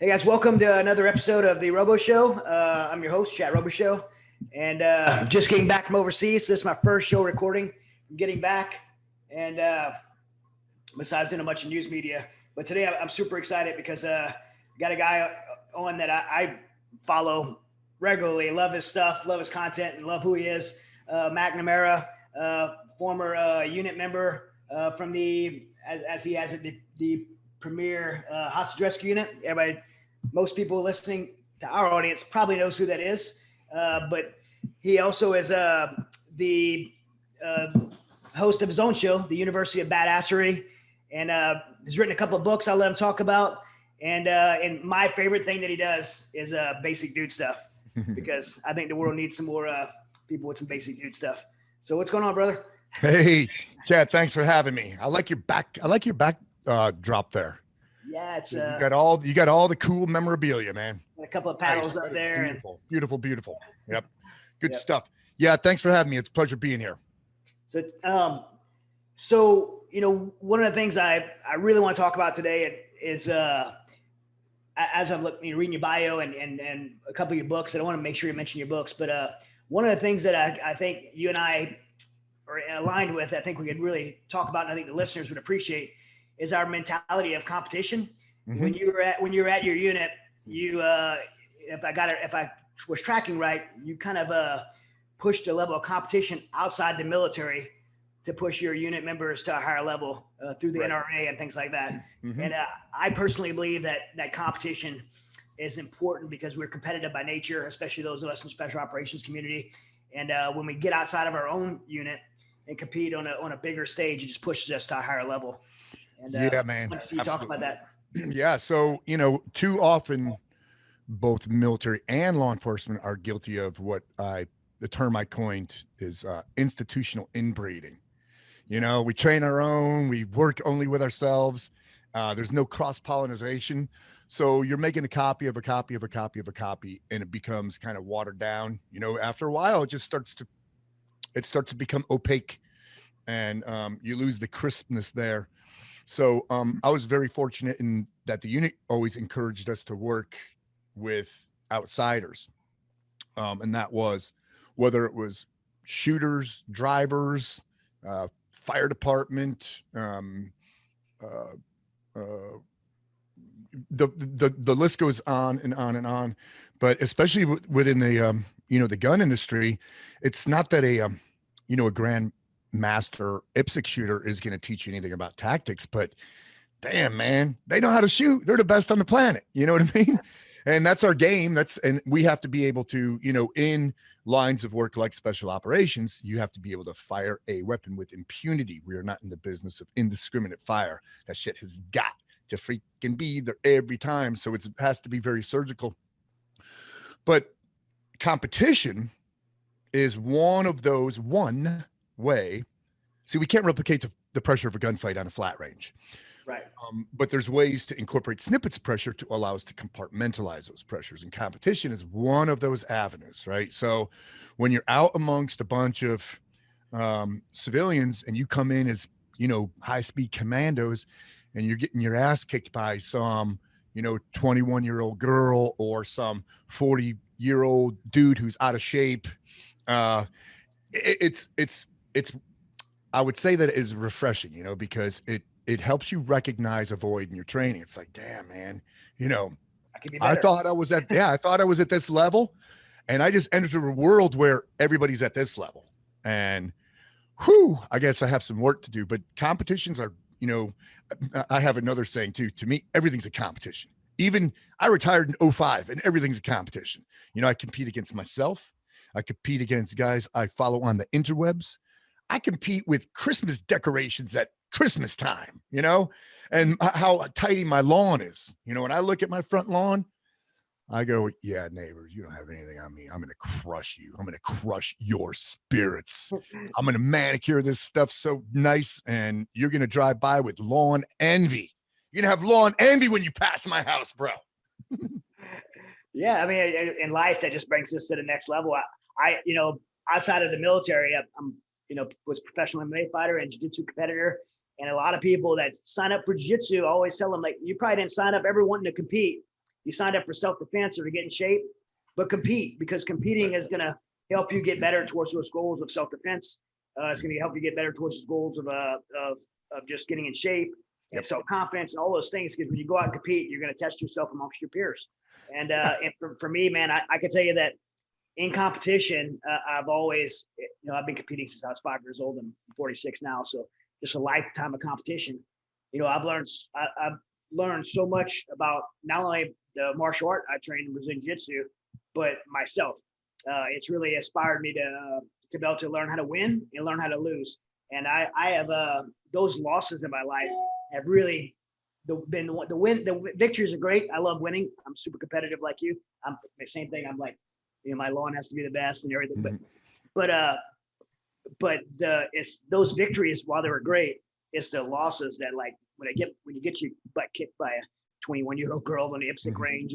Hey guys, welcome to another episode of the Robo Show. I'm your host, Robo Show, and just getting back from overseas. So this is my first show recording. I'm getting back, and besides doing a bunch of news media, but today I'm super excited because I got a guy on that I follow regularly. Love his stuff, love his content, and love who he is. McNamara, former unit member from the as he has it the premier hostage rescue unit. Everybody, most people listening to our audience probably knows who that is, but he also is the host of his own show, the University of Badassery, and he's written a couple of books I'll let him talk about. And my favorite thing that he does is basic dude stuff, because I think the world needs some more people with some basic dude stuff. So what's going on, brother? Hey, Chad, thanks for having me. I like your back drop there. Yeah, it's you got all the cool memorabilia, man. A couple of panels up there. Beautiful. Yep. Good stuff. Yeah, thanks for having me. It's a pleasure being here. So it's so one of the things I really want to talk about today is as I'm reading your bio and a couple of your books. I don't want to make sure you mention your books, but one of the things that I think you and I are aligned with, I think we could really talk about, and I think the listeners would appreciate, is our mentality of competition. Mm-hmm. When you're at your unit, you if I was tracking right, you kind of pushed a level of competition outside the military to push your unit members to a higher level through the NRA and things like that. Mm-hmm. And I personally believe that competition is important because we're competitive by nature, especially those of us in the special operations community. And when we get outside of our own unit and compete on a bigger stage, it just pushes us to a higher level. And yeah, man. I want to see you talk about that. Yeah. So, too often both military and law enforcement are guilty of what the term I coined is institutional inbreeding. We train our own, we work only with ourselves. There's no cross-pollination. So you're making a copy of a copy of a copy of a copy, and it becomes kind of watered down. After a while, it starts to become opaque, and you lose the crispness there. So I was very fortunate in that the unit always encouraged us to work with outsiders. And that was whether it was shooters, drivers, fire department, the list goes on and on and on. But especially within the the gun industry, it's not that a grand master IPSC shooter is going to teach you anything about tactics, but damn, man, they know how to shoot. They're the best on the planet. You know what I mean? And that's our game. And we have to be able to, in lines of work like special operations, you have to be able to fire a weapon with impunity. We are not in the business of indiscriminate fire. That shit has got to freaking be there every time. So it has to be very surgical. But competition is one way. See, we can't replicate the pressure of a gunfight on a flat range. Right. But there's ways to incorporate snippets of pressure to allow us to compartmentalize those pressures. And competition is one of those avenues, right? So when you're out amongst a bunch of civilians and you come in as, high-speed commandos and you're getting your ass kicked by some, 21-year-old girl or some 40-year-old dude who's out of shape, it's I would say that it is refreshing, because it helps you recognize a void in your training. It's like, damn, man, I thought I was at this level, and I just entered a world where everybody's at this level. And I guess I have some work to do, but competitions are, I have another saying too. To me, everything's a competition. Even I retired in 2005 and everything's a competition. I compete against myself. I compete against guys I follow on the interwebs. I compete with Christmas decorations at Christmas time, and how tidy my lawn is. When I look at my front lawn, I go, yeah, neighbors, you don't have anything on me. I'm going to crush you. I'm going to crush your spirits. I'm going to manicure this stuff so nice, and you're going to drive by with lawn envy. You're going to have lawn envy when you pass my house, bro. Yeah, I mean, in life, that just brings us to the next level. I outside of the military, I'm was a professional MMA fighter and jiu-jitsu competitor. And a lot of people that sign up for jiu-jitsu always tell them, like, you probably didn't sign up ever wanting to compete. you signed up for self-defense or to get in shape, but compete, because competing is going to help you get better towards those goals of self-defense. It's going to help you get better towards those goals of just getting in shape and self-confidence and all those things. Because when you go out and compete, you're going to test yourself amongst your peers. And for me, man, I can tell you that in competition, I've always, I've been competing since I was 5 years old. I'm 46 now. So just a lifetime of competition. I've learned so much about not only the martial art I train in Brazilian Jiu-Jitsu, but myself. It's really inspired me to be able to learn how to win and learn how to lose. And I have those losses in my life have really been the victories are great. I love winning. I'm super competitive like you. I'm the same thing. I'm like, my lawn has to be the best and everything. Mm-hmm. But it's those victories, while they were great, it's the losses that, like, when you get your butt kicked by a 21-year-old girl on the IPSC mm-hmm. range,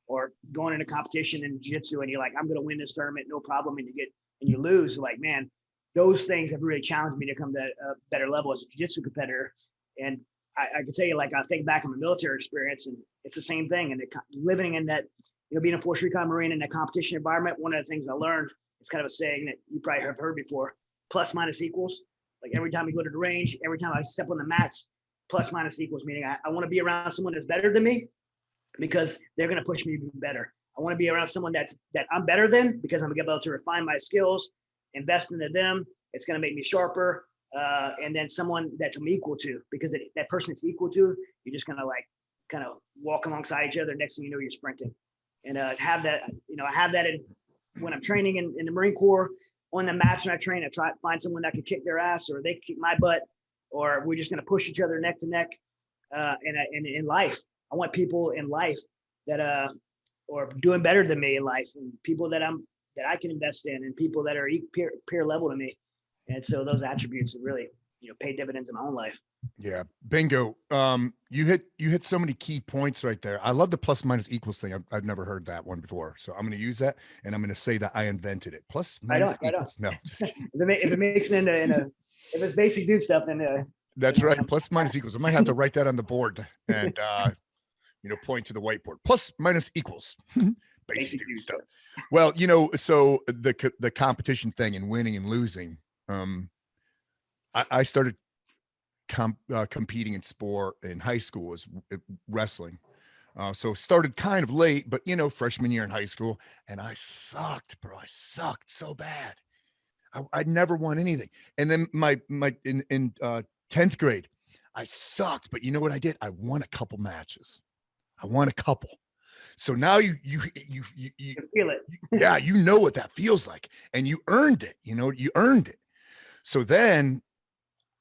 or going into competition in jiu-jitsu and you're like, I'm going to win this tournament, no problem. And you lose. Like, man, those things have really challenged me to come to a better level as a jiu-jitsu competitor. And I can tell you, like, I think back on my military experience, and it's the same thing. And living in that, being a Force Recon Marine in a competition environment, one of the things I learned, it's kind of a saying that you probably have heard before, plus minus equals. Like, every time we go to the range, every time I step on the mats, plus minus equals, meaning I want to be around someone that's better than me, because they're going to push me to be better. I want to be around someone that I'm better than, because I'm going to be able to refine my skills, invest into them. It's going to make me sharper. And then someone that I'm equal to, because that person it's equal to, you're just going to kind of walk alongside each other. Next thing you know, you're sprinting. And have that, I have that when I'm training in the Marine Corps. On the mats when I train, I try to find someone that can kick their ass, or they kick my butt, or we're just going to push each other neck to neck. And in life, I want people in life that are doing better than me in life, and people that I can invest in, and people that are peer level to me. And so those attributes have really, pay dividends in my own life. Yeah, bingo. You hit so many key points right there. I love the plus minus equals thing. I've never heard that one before, so I'm going to use that, and I'm going to say that I invented it. Plus minus equals. No, just kidding. if it makes it if it's basic dude stuff, then that's right. Plus minus equals. I might have to write that on the board and point to the whiteboard. Plus minus equals. Basic dude stuff. Well, so the competition thing and winning and losing. I started competing in sport in high school as wrestling. So started kind of late, but freshman year in high school, and I sucked, bro. I sucked so bad. I'd never won anything. And then my in 10th grade, I sucked, but you know what I did? I won a couple matches. So now you feel it. Yeah, you know what that feels like, and you earned it. You earned it. So then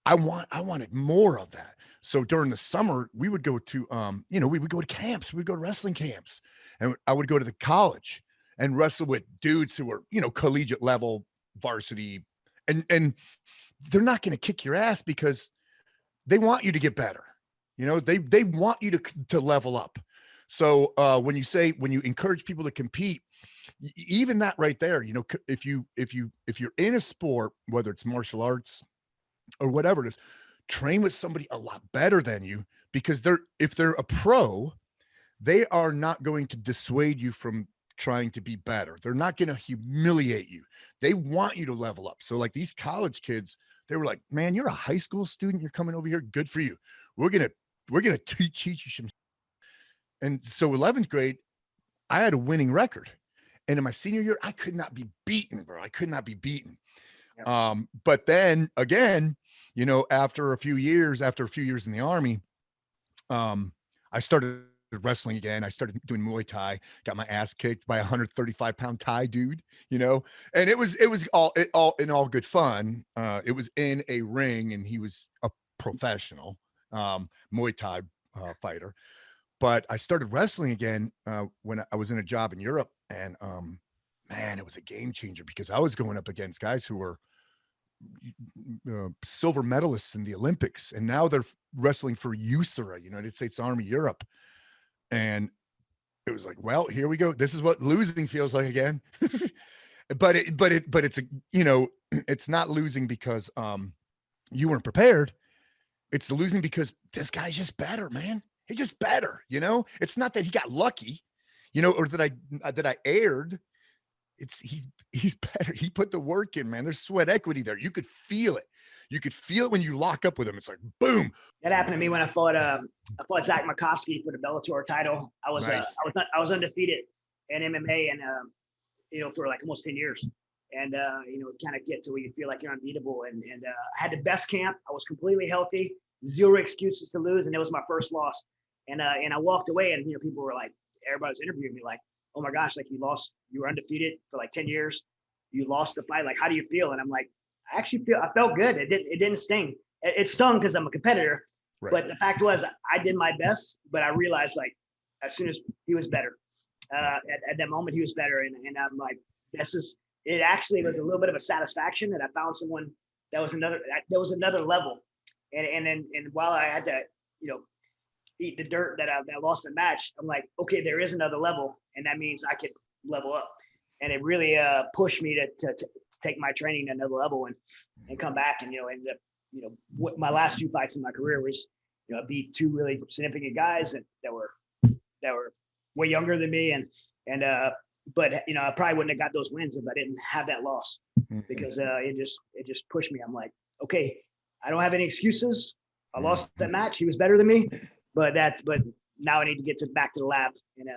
I wanted more of that. So during the summer, we would go to, we would go to camps. We'd go to wrestling camps, and I would go to the college and wrestle with dudes who were, collegiate level, varsity, and they're not going to kick your ass because they want you to get better. They want you to level up. So when you encourage people to compete, even that right there, if you're in a sport, whether it's martial arts or whatever it is, train with somebody a lot better than you, because if they're a pro, they are not going to dissuade you from trying to be better. They're not going to humiliate you. They want you to level up. So like these college kids, they were like, man, you're a high school student. You're coming over here. Good for you. We're going to teach you some. And so 11th grade, I had a winning record. And in my senior year, I could not be beaten, bro. I could not be beaten. Yep. But then again, after a few years in the Army, I started wrestling again. I started doing Muay Thai, got my ass kicked by a 135-pound Thai dude, and it was all in all good fun. It was in a ring, and he was a professional Muay Thai fighter. But I started wrestling again when I was in a job in Europe, and man, it was a game changer, because I was going up against guys who were silver medalists in the Olympics, and now they're wrestling for USARA, United States Army Europe. And it was like, well, here we go. This is what losing feels like again. but it's it's not losing because you weren't prepared. It's losing because this guy's just better, man. He's just better. It's not that he got lucky. you know, or that I aired. He's better. He put the work in, man. There's sweat equity there. You could feel it. You could feel it when you lock up with him. It's like boom. That happened to me when I fought Zach Makovsky for the Bellator title. I was undefeated in MMA and you know, for like almost 10 years. And you know, kind of get to where you feel like you're unbeatable. And I had the best camp. I was completely healthy, zero excuses to lose, and it was my first loss. And I walked away, and you know, people were like, everybody was interviewing me like, oh my gosh, like you were undefeated for like 10 years. You lost the fight. Like, how do you feel? And I'm like, I felt good. It didn't sting. It stung because I'm a competitor. Right. But the fact was I did my best, but I realized like as soon as he was better, at that moment he was better. And I'm like, it actually was a little bit of a satisfaction that I found someone that was another level. And while I had to, you know, eat the dirt that I lost the match, I'm like, okay, there is another level, and that means I could level up. And it really pushed me to take my training to another level and come back. And, you know, ended up, you know, what my last 2 fights in my career was, you know, I beat 2 really significant guys that were way younger than me. But, you know, I probably wouldn't have got those wins if I didn't have that loss, because it just pushed me. I'm like, okay, I don't have any excuses. I lost that match. He was better than me, but now I need to get back to the lab and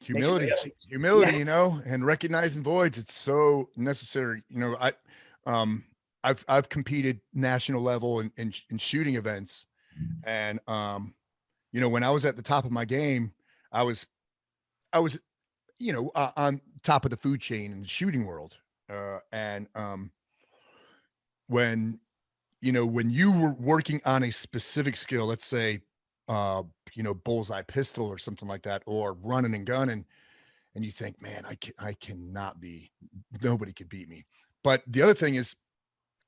humility, yeah. You know, and recognizing voids. It's so necessary. You know, I've competed national level in shooting events, and you know, when I was at the top of my game, I was, you know, on top of the food chain in the shooting world, and when you were working on a specific skill, let's say, you know, bullseye pistol or something like that, or running and gunning, and you think, man, I cannot be, nobody could beat me. But the other thing is,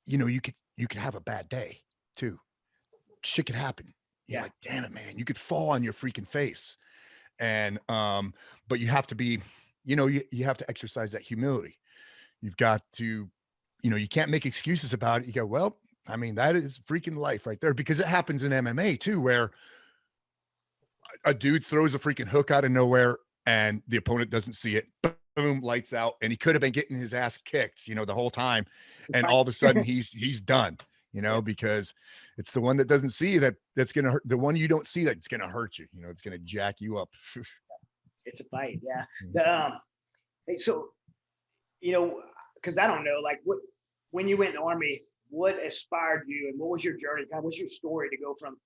you know, you could have a bad day too. Shit could happen. You're like, damn it, man, you could fall on your freaking face. And but you have to be, you know, you have to exercise that humility. You've got to, you know, you can't make excuses about it. You go, well, I mean, that is freaking life right there, because it happens in MMA too, where a dude throws a freaking hook out of nowhere and the opponent doesn't see it. Boom, lights out. And he could have been getting his ass kicked, you know, the whole time. And all of a sudden he's done, you know, because it's the one that doesn't see that's going to hurt. The one you don't see that's going to hurt you, you know, it's going to jack you up. It's a fight. Yeah. So, you know, cause I don't know, like when you went in the Army, what inspired you and what was your journey? Kind of what's your story to go from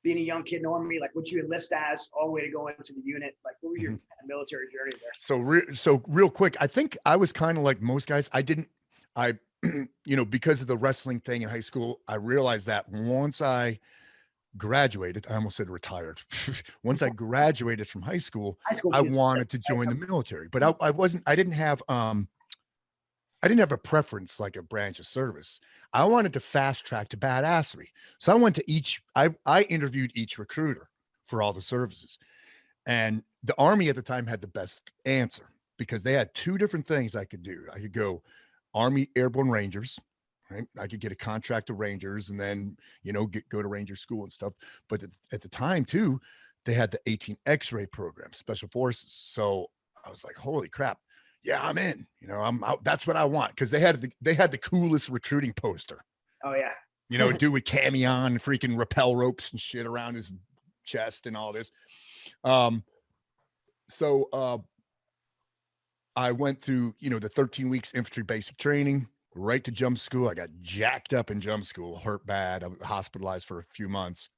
being a young kid in the Army, like what you enlist as, all the way to go into the unit? Like what was your military journey there? So real quick, I think I was kind of like most guys. You know, because of the wrestling thing in high school, I realized that once I graduated, I almost said retired. Once I graduated from high school I wanted to join the military, but I didn't have a preference like a branch of service. I wanted to fast track to badassery. So I went to I interviewed each recruiter for all the services. And the Army at the time had the best answer, because they had 2 different things I could do. I could go Army Airborne Rangers, right? I could get a contract to Rangers and then, you know, go to Ranger school and stuff. But at the time too, they had the 18 X-ray program, Special Forces. So I was like, holy crap. Yeah, I'm in, you know, I'm out. That's what I want. Cause they had the coolest recruiting poster. Oh yeah. You know, a dude with camion and freaking rappel ropes and shit around his chest and all this. So I went through, you know, the 13 weeks infantry basic training, right to jump school. I got jacked up in jump school, hurt bad. I was hospitalized for a few months.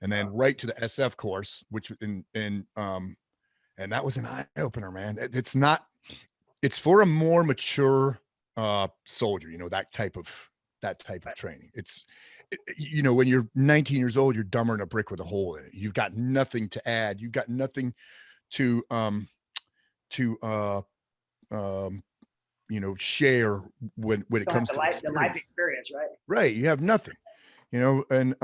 And then right to the SF course, which and that was an eye opener, man. It's for a more mature soldier, you know, that type of training. You know, when you're 19 years old, you're dumber than a brick with a hole in it. You've got nothing to add. You've got nothing to you know, share when it comes to the life experience, right? Right. You have nothing, you know, and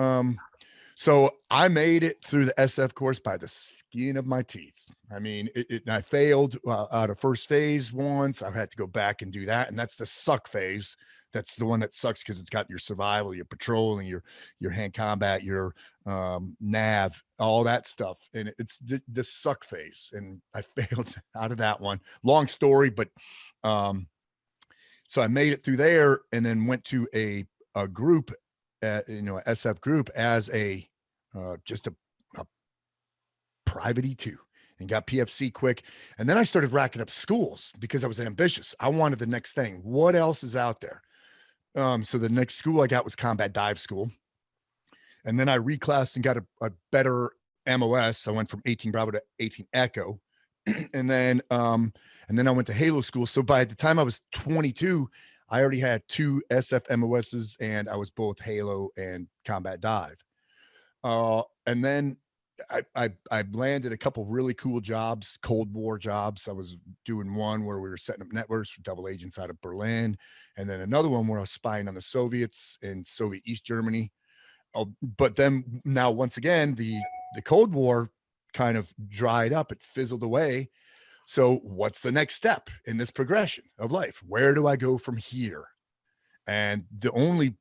So I made it through the SF course by the skin of my teeth. I mean, I failed out of first phase once. I had to go back and do that. And that's the suck phase. That's the one that sucks because it's got your survival, your patrolling, your hand combat, your nav, all that stuff. And it's the suck phase. And I failed out of that one. Long story, but so I made it through there and then went to a group, a SF group as a just a private E2 and got PFC quick. And then I started racking up schools because I was ambitious. I wanted the next thing. What else is out there? So the next school I got was Combat Dive School. And then I reclassed and got a better MOS. I went from 18 Bravo to 18 Echo. and then I went to Halo School. So by the time I was 22, I already had 2 SF MOSs and I was both Halo and Combat Dive. And then I landed a couple really cool jobs, Cold War jobs. I was doing one where we were setting up networks for double agents out of Berlin, and then another one where I was spying on the Soviets in Soviet East Germany. But then now once again, the Cold War kind of dried up, it fizzled away. So what's the next step in this progression of life? Where do I go from here? And the only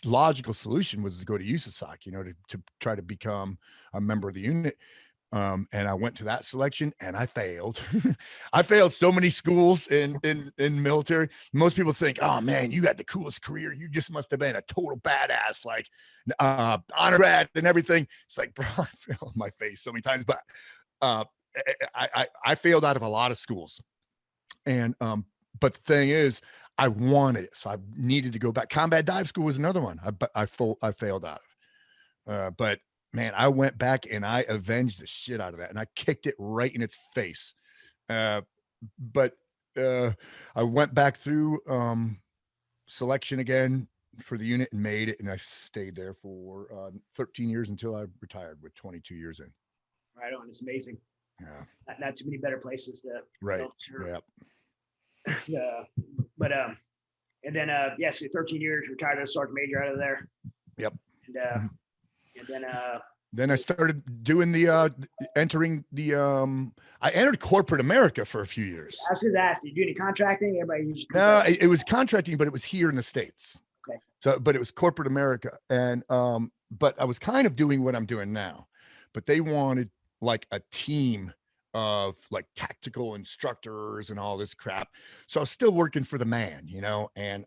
logical solution was to go to USASOC, to try to become a member of the unit. And I went to that selection and I failed. I failed so many schools in military. Most people think, oh man, you had the coolest career. You just must have been a total badass, like honor grad and everything. It's like, bro, I failed on my face so many times, but I failed out of a lot of schools. And but the thing is, I wanted it, so I needed to go back. Combat Dive School was another one I failed out of. But man, I went back and I avenged the shit out of that, and I kicked it right in its face. But I went back through selection again for the unit and made it, and I stayed there for 13 years until I retired with 22 years in. Right on. It's amazing. Yeah. Not too many better places to. Right. Yeah. But and then so 13 years, retired as sergeant major out of there. Yep. And then I started doing the entering the I entered corporate America for a few years. I was going to ask, did you do any contracting? No, it was contracting, but it was here in the States. Okay. So, but it was corporate America, and but I was kind of doing what I'm doing now, but they wanted like a team of like tactical instructors and all this crap. So I was still working for the man, and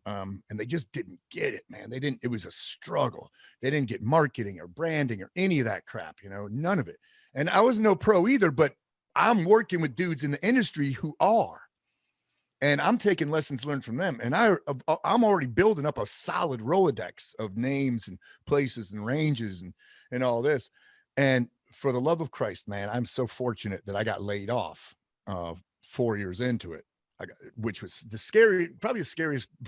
they just didn't get it, man. It was a struggle. They didn't get marketing or branding or any of that crap, none of it. And I was no pro either, but I'm working with dudes in the industry who are, and I'm taking lessons learned from them. And I'm already building up a solid Rolodex of names and places and ranges and all this. And for the love of Christ, man, I'm so fortunate that I got laid off 4 years into it, which was probably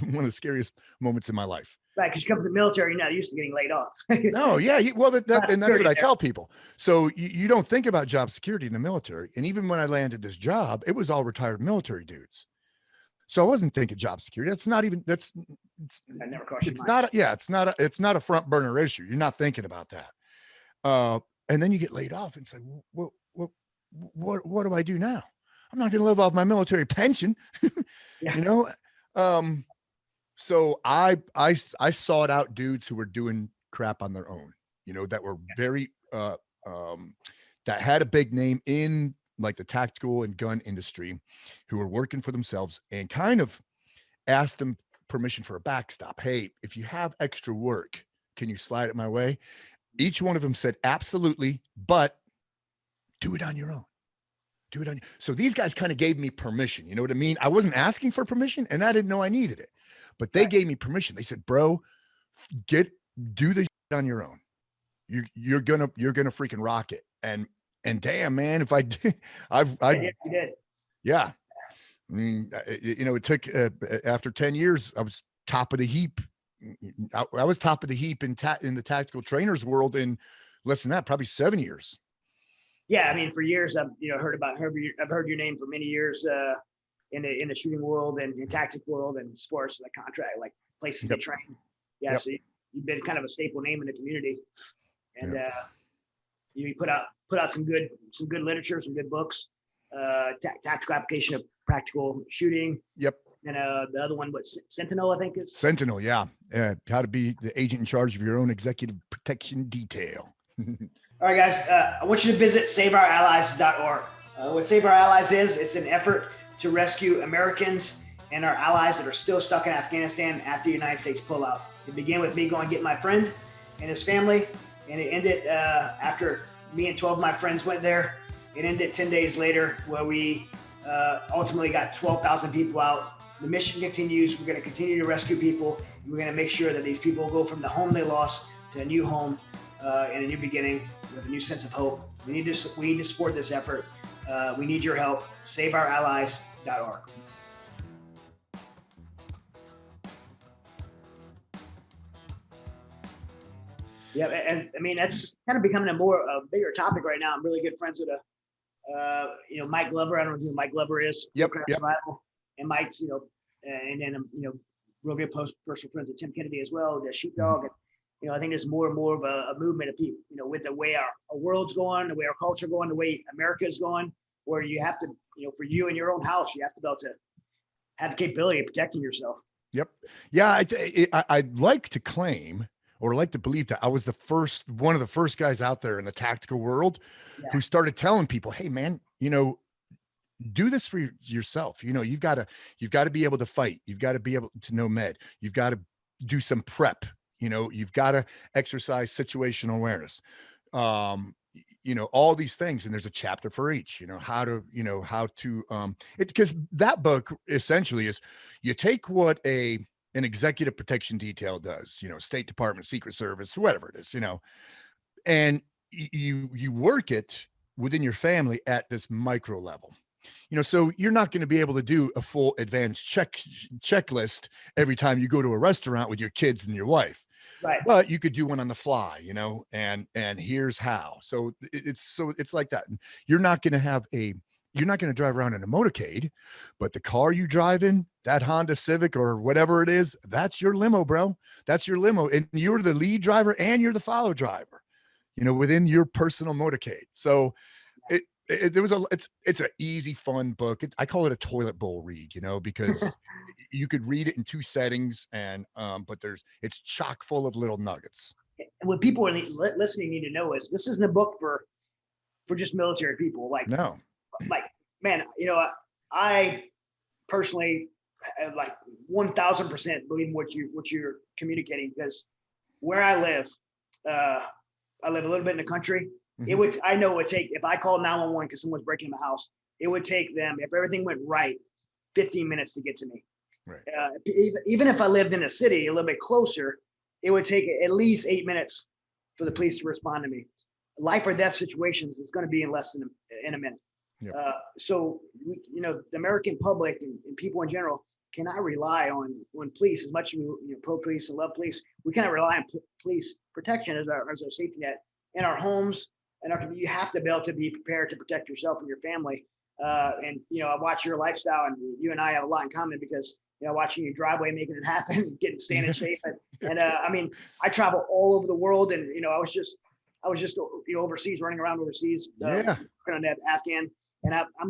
one of the scariest moments in my life. Right, because you come from the military, you're not used to getting laid off. No, yeah, and that's what I tell people. So you don't think about job security in the military. And even when I landed this job, it was all retired military dudes. So I wasn't thinking job security. That's not even it's I never crossed your it's mind. not it's not a front burner issue. You're not thinking about that. And then you get laid off and say, well, what do I do now? I'm not going to live off my military pension, So I sought out dudes who were doing crap on their own, that were very, that had a big name in like the tactical and gun industry, who were working for themselves, and kind of asked them permission for a backstop. Hey, if you have extra work, can you slide it my way? Each one of them said, absolutely, but do it on your own. So these guys kind of gave me permission. You know what I mean? I wasn't asking for permission and I didn't know I needed it, but they gave me permission. They said, bro, do the shit on your own. You're gonna freaking rock it. And damn, man, if I did, You did. Yeah. I mean, it took, after 10 years, I was top of the heap. I was top of the heap in the tactical trainers world in less than that, probably 7 years. Yeah, I mean, for years I've heard your name for many years in the shooting world and in tactic world and sports, like contract, like places to train. Yeah, so you've been kind of a staple name in the community. And you put out some good literature, some good books, tactical application of practical shooting. Yep. And the other one, Sentinel, I think is. Sentinel, yeah. How to be the agent in charge of your own executive protection detail. All right, guys, I want you to visit SaveOurAllies.org. What Save Our Allies is, it's an effort to rescue Americans and our allies that are still stuck in Afghanistan after the United States pullout. It began with me going to get my friend and his family, and it ended after me and 12 of my friends went there. It ended 10 days later where we ultimately got 12,000 people out. The mission continues. We're going to continue to rescue people. We're going to make sure that these people go from the home they lost to a new home and a new beginning with a new sense of hope. We need to support this effort. We need your help. SaveOurAllies.org. Yeah, and I mean that's kind of becoming a bigger topic right now. I'm really good friends with Mike Glover. I don't know who Mike Glover is. Yep. Survival. And Mike's, and then real good personal friends with Tim Kennedy as well, the Sheepdog. And I think there's more and more of a movement of people, with the way our world's going, the way our culture going, the way America's going, where you have to, for you in your own house, you have to be able to have the capability of protecting yourself. Yep. Yeah, I'd like to claim or like to believe that I was one of the first guys out there in the tactical world who started telling people, hey man, do this for yourself. You've got to be able to fight. You've got to be able to know med. You've got to do some prep. You've got to exercise situational awareness. All these things. And there's a chapter for each, because that book essentially is you take what an executive protection detail does, State Department, Secret Service, whatever it is, and you work it within your family at this micro level. So you're not going to be able to do a full advanced checklist every time you go to a restaurant with your kids and your wife. Right. But you could do one on the fly, and here's how. So it's like that. And you're not going to drive around in a motorcade, but the car you drive in, that Honda Civic or whatever it is, that's your limo, bro. That's your limo. And you're the lead driver and you're the follow driver, within your personal motorcade. So it's an easy, fun book. I call it a toilet bowl read, because you could read it in two settings and, but it's chock full of little nuggets. And what people are listening need to know is this isn't a book for just military people. No. Man, I personally 1000% believe in what you're communicating, because where I live a little bit in the country. Mm-hmm. I know it would take, if I called 911 because someone's breaking my house, it would take them, if everything went right, 15 minutes to get to me. Right. Even if I lived in a city a little bit closer, it would take at least 8 minutes for the police to respond to me. Life or death situations is going to be in less than in a minute. Yep. So the American public and people in general cannot rely on police as much as we pro police and love police. We cannot rely on police protection as our safety net in our homes. And you have to be able to be prepared to protect yourself and your family. And I watch your lifestyle, and you and I have a lot in common because watching your driveway, making it happen, staying in shape. And I travel all over the world, and I was just overseas, running around overseas, on that Afghan. And I'm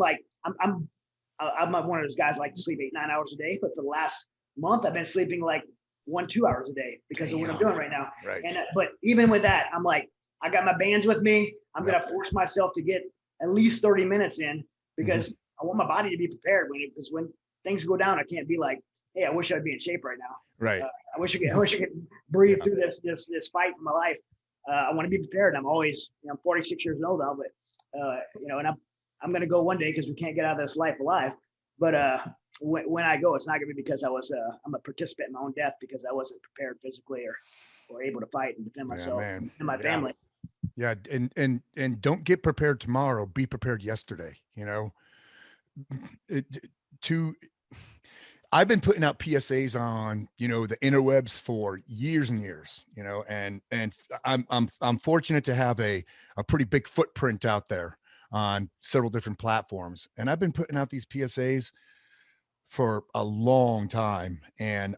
one of those guys like to sleep 8-9 hours a day, but for the last month I've been sleeping like 1-2 hours a day because of what I'm doing right now. Right. And but even with that, I'm like, I got my bands with me. I'm gonna force myself to get at least 30 minutes in because I want my body to be prepared because when things go down, I can't be like, hey, I wish I'd be in shape right now. Right. I wish I could breathe through this fight for my life. I want to be prepared. I'm always, I'm 46 years old now, but and I'm going to go one day because we can't get out of this life alive. But when I go, it's not going to be because I'm a participant in my own death because I wasn't prepared physically or able to fight and defend myself and my family. Yeah. And don't get prepared tomorrow. Be prepared yesterday. I've been putting out PSAs on, the interwebs for years and years, and I'm fortunate to have a pretty big footprint out there on several different platforms. And I've been putting out these PSAs for a long time. And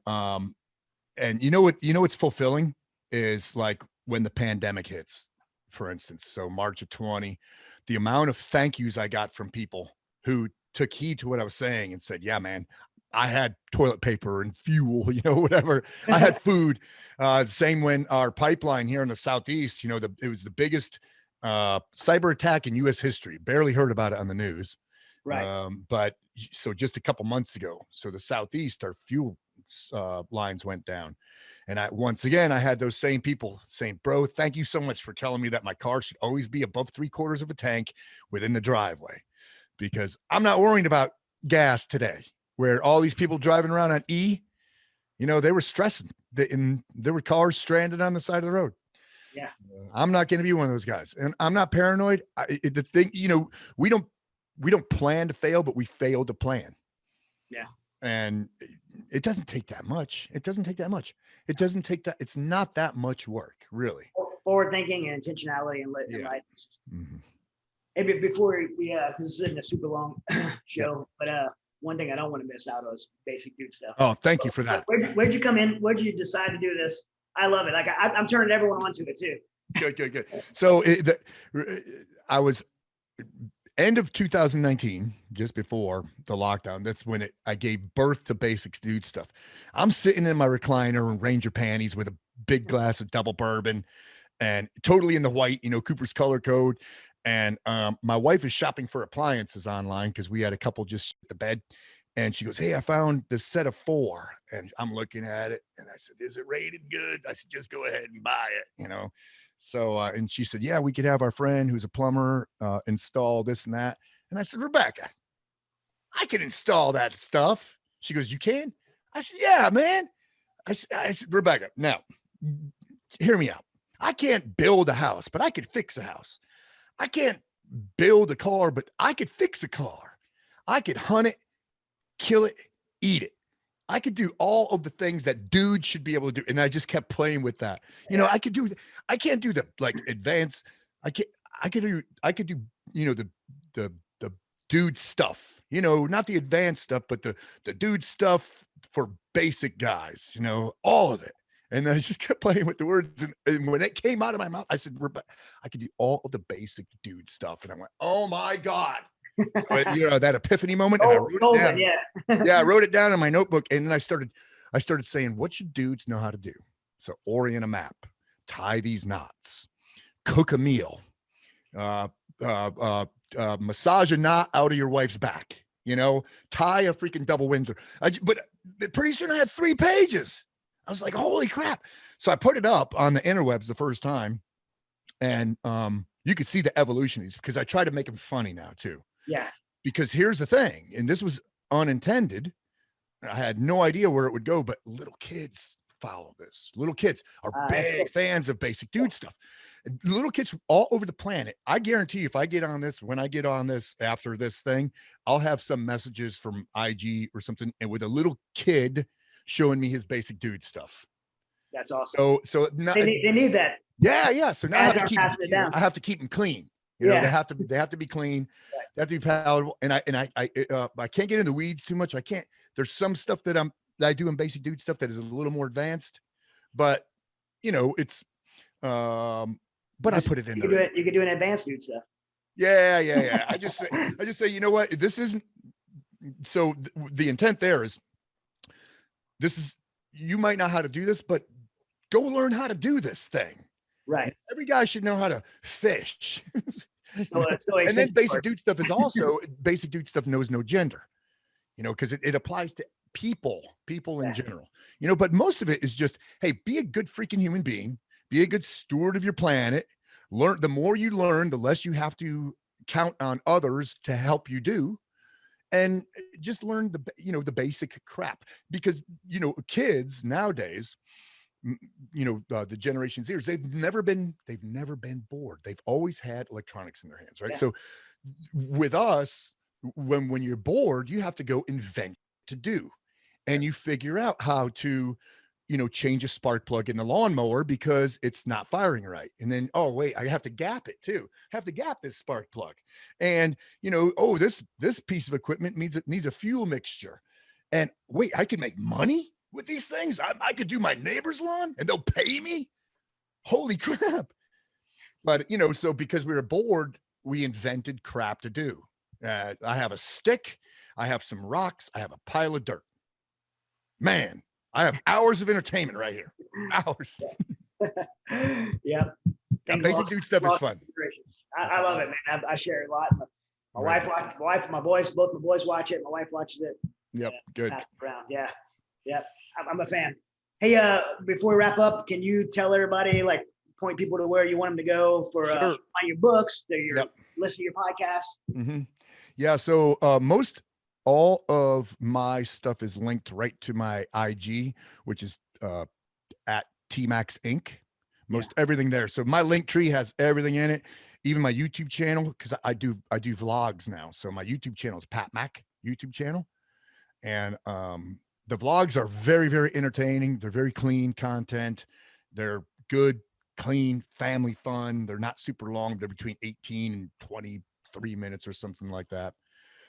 what's fulfilling is like when the pandemic hits, for instance. So March of 20, the amount of thank yous I got from people who took heed to what I was saying and said, yeah, man, I had toilet paper and fuel, whatever. I had food. Same when our pipeline here in the Southeast, it was the biggest cyber attack in U.S. history. Barely heard about it on the news. Right. But so just a couple months ago, so the Southeast, our fuel lines went down. And once again, I had those same people saying, bro, thank you so much for telling me that my car should always be above 3/4 of a tank within the driveway, because I'm not worrying about gas today, where all these people driving around on E, they were stressing and there were cars stranded on the side of the road. Yeah. I'm not going to be one of those guys, and I'm not paranoid. The thing, we don't plan to fail, but we fail to plan. Yeah. And it doesn't take that much. It's not that much work, really. Forward thinking and intentionality and life. Mm-hmm. Hey, before we, because this isn't a super long show, but one thing I don't want to miss out on is basic dude stuff. Oh, thank you for that. Where'd you come in? Where'd you decide to do this? I love it. Like I'm turning everyone onto it too. Good. So I was end of 2019, just before the lockdown. That's when I gave birth to basic dude stuff. I'm sitting in my recliner in Ranger panties with a big glass of double bourbon and totally in the white, Cooper's color code. And my wife is shopping for appliances online because we had a couple just at the bed. And she goes, hey, I found this set of 4. And I'm looking at it. And I said, is it rated good? I said, just go ahead and buy it, So, and she said, yeah, we could have our friend who's a plumber install this and that. And I said, Rebecca, I can install that stuff. She goes, you can? I said, yeah, man. I said, Rebecca, now, hear me out. I can't build a house, but I could fix a house. I can't build a car, but I could fix a car. I could hunt it, kill it, eat it. I could do all of the things that dudes should be able to do. And I just kept playing with that. I can't do the like advanced. I could do, the dude stuff, not the advanced stuff, but the dude stuff for basic guys, all of it. And then I just kept playing with the words. And when it came out of my mouth, I said, I could do all of the basic dude stuff. And I went, oh my God. So, that epiphany moment. And I wrote it down. Yeah. I wrote it down in my notebook. And then I started saying, what should dudes know how to do? So orient a map, tie these knots, cook a meal, massage a knot out of your wife's back, tie a freaking double Windsor. But pretty soon I had 3 pages. I was like, holy crap. So I put it up on the interwebs the first time. And you could see the evolution because I try to make them funny now too. Yeah. Because here's the thing, and this was unintended. I had no idea where it would go, but little kids follow this. Little kids are big fans of basic dude stuff. Little kids all over the planet. I guarantee you, if I get on this, when I get on this after this thing, I'll have some messages from IG or something, and with a little kid showing me his basic dude stuff. That's awesome. So now, they need that. Yeah. So now I have to keep them clean. They have to be clean. Right. They have to be palatable. And I can't get in the weeds too much. I can't. There's some stuff that I do in basic dude stuff that is a little more advanced, but it's but I put it in there. You could do an advanced dude stuff. Yeah. I just say, you know what? This isn't. So the intent there is, you might know how to do this, but go learn how to do this thing. Right. Every guy should know how to fish. And then basic dude stuff is also basic dude stuff knows no gender, because it applies to people in general, but most of it is just, hey, be a good freaking human being, be a good steward of your planet. Learn. The more you learn, the less you have to count on others to help you do. And just learn the basic crap, because, kids nowadays, the Generation Zers, they've never been bored. They've always had electronics in their hands. Right. Yeah. So with us, when you're bored, you have to go invent to do, and you figure out how to, change a spark plug in the lawnmower because it's not firing right. And then, oh wait, I have to gap it too. I have to gap this spark plug. And, this piece of equipment needs a fuel mixture. And wait, I can make money with these things. I could do my neighbor's lawn and they'll pay me. Holy crap. But, so because we were bored, we invented crap to do. I have a stick. I have some rocks. I have a pile of dirt. Man, I have hours of entertainment right here. Hours. Yeah. Basic dude stuff is fun. I love it, man. I share it a lot. My wife, my boys, both my boys watch it. My wife watches it. Yep. Good. Pass it around. Yeah. Yep. I'm a fan. Hey, before we wrap up, can you tell everybody, like, point people to where you want them to go for Sure. find your books, listen to your podcast? Mm-hmm. Yeah. So most all of my stuff is linked right to my IG, which is at TMax Inc. Most everything there. So my link tree has everything in it, even my YouTube channel, because I do vlogs now. So my YouTube channel is Pat Mac YouTube channel, and the vlogs are very, very entertaining. They're very clean content. They're good, clean, family fun. They're not super long. They're between 18 and 23 minutes or something like that.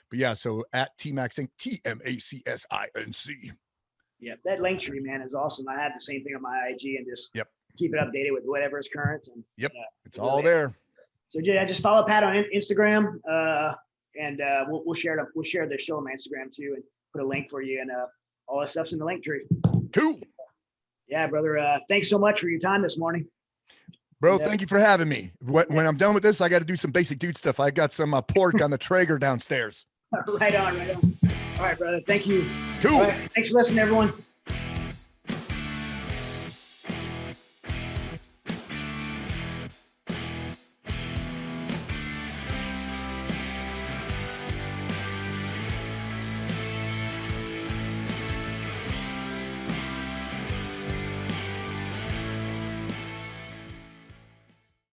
But yeah, so at TMax Inc. TMACSINC. Yeah, that link tree, man, is awesome. I have the same thing on my IG and just Yep. keep it updated with whatever is current. And it's all there. So yeah, just follow Pat on Instagram, and we'll share it. We'll share the show on my Instagram too, and put a link for you, and all that stuff's in the link tree. Cool. Yeah, brother. Thanks so much for your time this morning. Bro, thank you for having me. When I'm done with this, I got to do some basic dude stuff. I got some pork on the Traeger downstairs. Right on. All right, brother. Thank you. Cool. All right, thanks for listening, everyone.